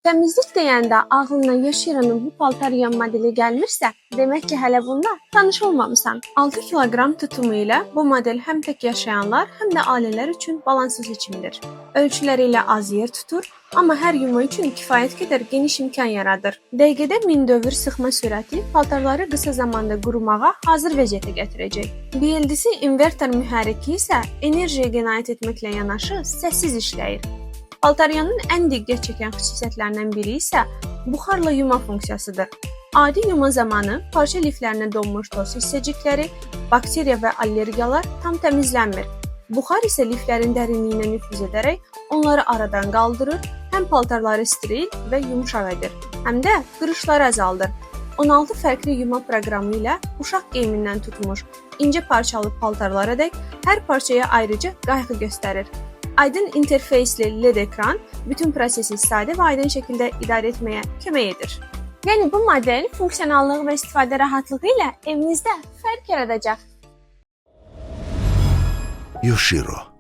Təmizlik deyəndə ağlına Yoshiro'nun bu paltar yuyan modeli gəlmirsə, demək ki, hələ bununla tanış olmamısan. 6 kiloqram tutumu ilə bu model həm tək yaşayanlar, həm də ailələr üçün balanslı seçimdir. Ölçüləri ilə az yer tutur, amma hər yuma üçün kifayət qədər geniş imkan yaradır. Dəqiqədə 1000 dövr sıxma sürəti paltarları qısa zamanda qurumağa hazır vəziyyətə gətirəcək. BLDC invertor mühərriki isə enerjiyə qənaət etməklə yanaşı səssiz işləyir. Paltaryanın ən diqqət çəkən xüsusiyyətlərindən biri isə buxarla yuma funksiyasıdır. Adi yuma zamanı parça liflərinə donmuş toz hissəcikləri, bakteriya və allergiyalar tam təmizlənmir. Buxar isə liflərin dərinliyinə nüfuz edərək onları aradan qaldırır, həm paltarları steril və yumşaq edir, həm də qırışları azaldır. 16 fərqli yuma proqramı ilə uşaq geyimindən tutmuş incə parçalı paltarlara dək hər parçaya ayrıca qayğı göstərir. Aydın interfeysli LED ekran bütün prosesi sadə və aydın şəkildə idarə etməyə kömək edir. Yəni bu model funksionallığı və istifadə rahatlığı ilə evinizdə fərq yaradacaq. Yoshiro